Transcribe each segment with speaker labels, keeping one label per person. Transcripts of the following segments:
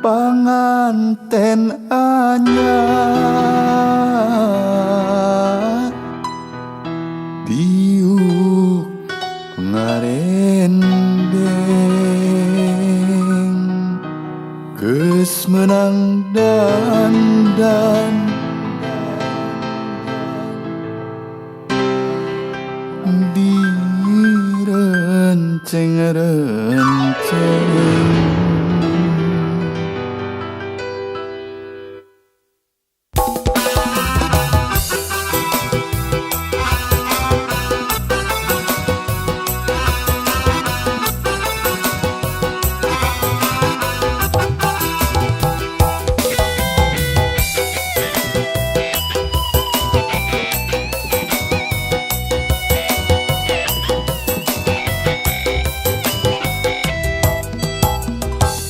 Speaker 1: panganten anyar diuk ngarendeng geus menang dandan direnceng-renceng.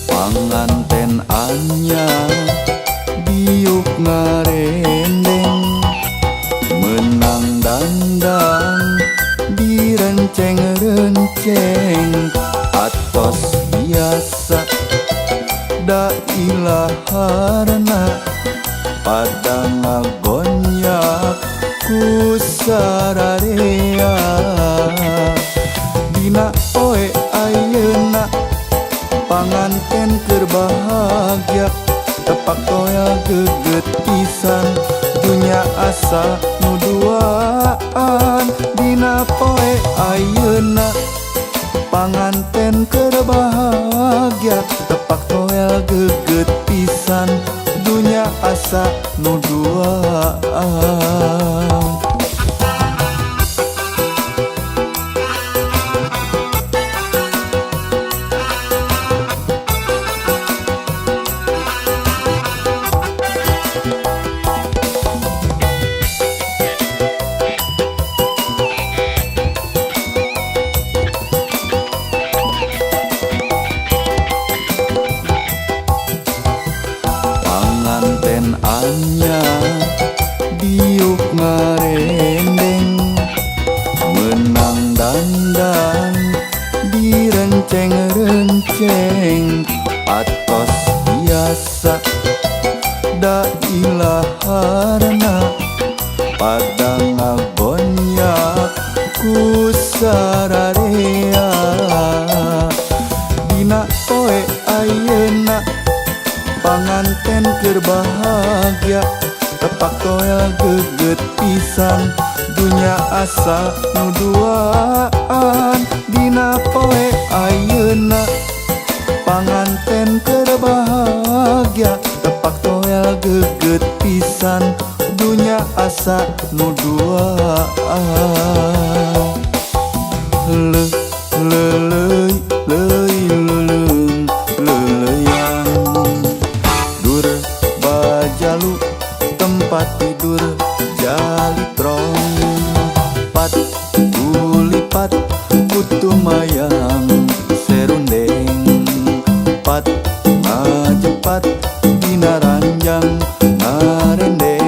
Speaker 1: Panganten anyar diuk ngarendeng menang dandang direnceng-renceng atos biasa da ilaharna pada ngagonyak ku sararea dina oe ayeuna panganten keur bahagia tepak toya geget pisan dunya asa nu duaan dina poe ayeuna panganten keur bahagia tepak toya geget pisan dunya asa nu duaan. Panganten anyar diuk ngarendeng menang dandang direnceng-renceng atos biasa da ilaharna pada ngagonyak ku sararea dina poe ayeuna panganten keur bahagia tepak toya geget pisan dunya asa nu duaan dina poe ayeuna panganten keur bahagia tepak toya geget pisan dunya asa nu duaan. Leuy bajalu tempat tidur jalitrong pat ulipat kutu mayang serundeng pat ngajepat dina ranjang ngarendeng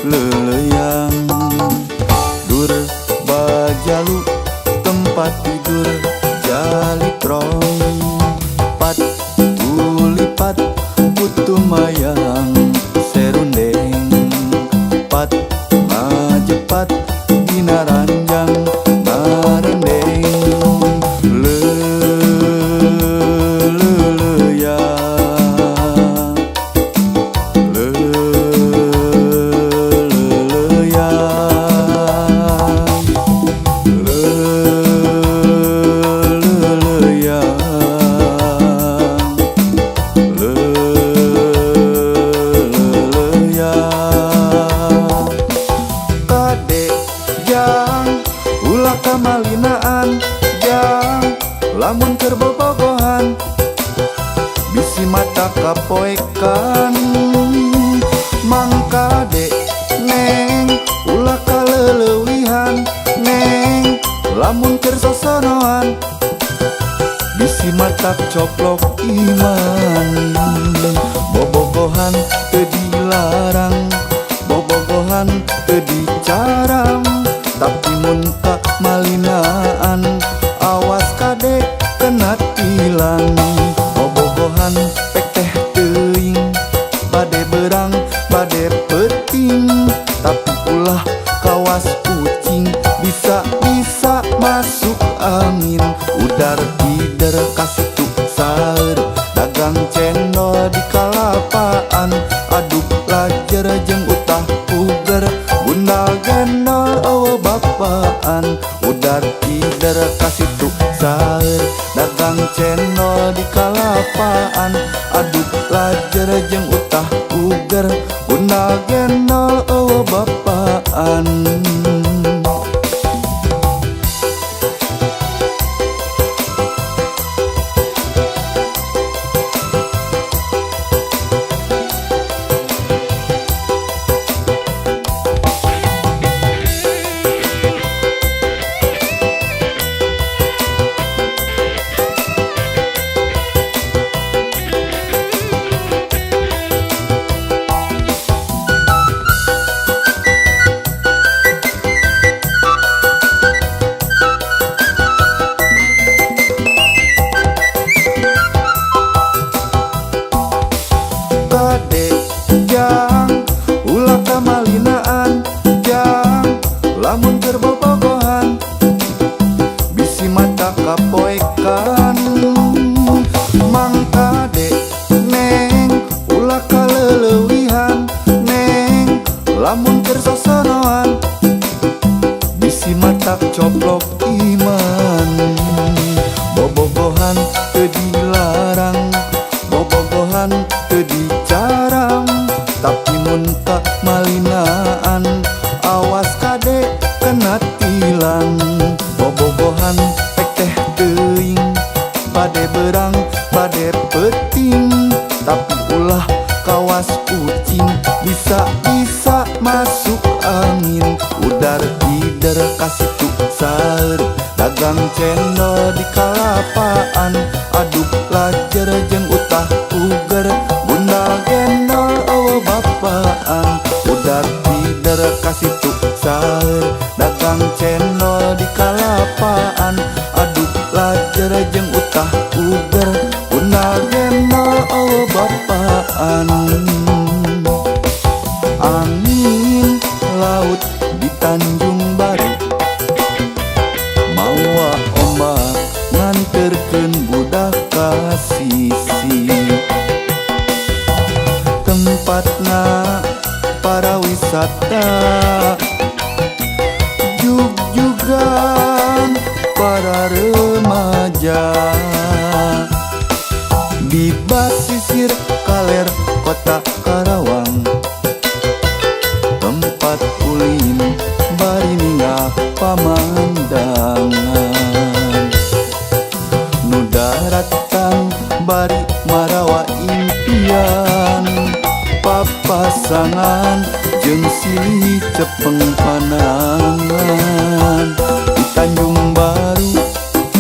Speaker 1: leleyang dur bajalu tempat tidur jalitrong pat ulipat kutu mayang serundeng pat ngajepat dina ranjang ngarendeng leleyang matak coplok iman. Bobogohan teu dilarang, bobogohan teu dicaram, tapi mun ka malinaan awas kade kena tilang. Bobogohan pek teh teuing, bade berang bade peting, tapi ulah kawas kucing bisa-bisa masuk angin. Udar tider kasih tu saeur, dagang cendol di kalapaan, aduk lajer jeung utah puger, bundal gendol eueuh bapaan. Udar tider kasih tu saeur, dagang cendol di kalapaan, aduk lajer jeung utah puger, bundal gendol eueuh bapaan. Lamun keur bobogohan bisi mata kapoekan, mangkade neng ulah kaleulewihan neng. Lamun keur sosonoan bisi mata coplok iman. Bobogohan teu dilarang, bobogohan teu dicaram, tapi mun ka malinaan awas kade kena tilang. Bobogohan pek teh teuing, bade berang bade peting, tapi ulah kawas kucing bisa-bisa masuk angin. Udar tider kasih tu saeur, dagang cendol di kalapaan, aduk lajer jeung utah puger, bundal gendol eueuh bapaan. Udar tider kasih tu saeur, dagang cendol di kalapaan, aduk lajer jeung utah puger, bundal gendol eueuh bapaan. Angin laut di Tanjung Baru, mawa ombak nganterkeun budak ka sisi. Tempatna para wisata, jug-jugan para remaja, di basisir kaler kota Karawang, tempat ulin bari ninggah pamandangan. Nu daratan bari marawa impian, papasangan jeung silih cepeng panangan. Di Tanjung Baru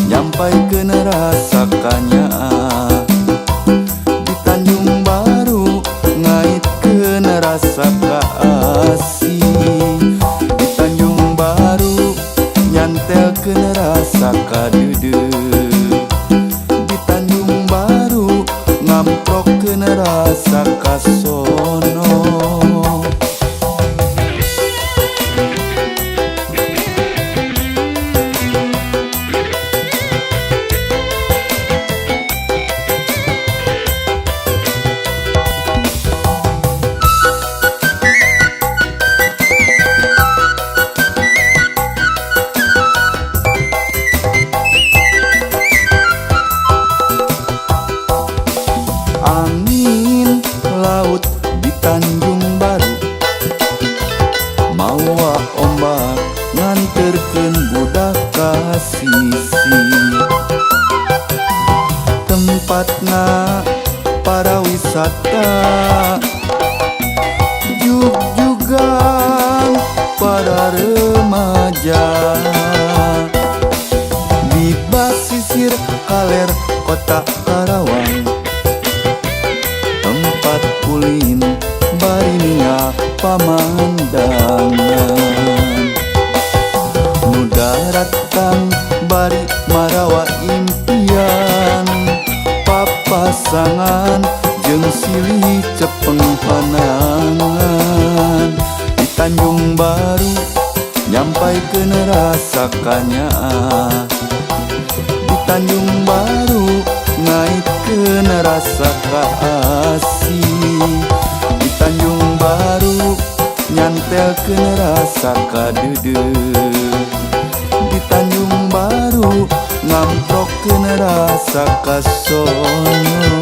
Speaker 1: nyampaikeun rasa kanyaan, di Tanjung Baru ngaitkeun rasa kaasih, di Tanjung Baru nyantelkeun rasa kadeudeuh, di Tanjung Baru ngamprokkeun rasa kasono. Angin laut di Tanjung Baru, mawa ombak nganterkeun budak ka sisi. Tempatna para wisata, jug-jugan para remaja, di basisir kaler kota datang bari marawa impian papasangan jeung silih cepeng panangan di Tanjung Baru nyampaikeun rasa kanyaa di Tanjung Baru ngaitkeun rasa kaasih di Tanjung Baru nyantelkeun rasa kadeudeung di Tanjung Baru ngamprokeun rasa kasono.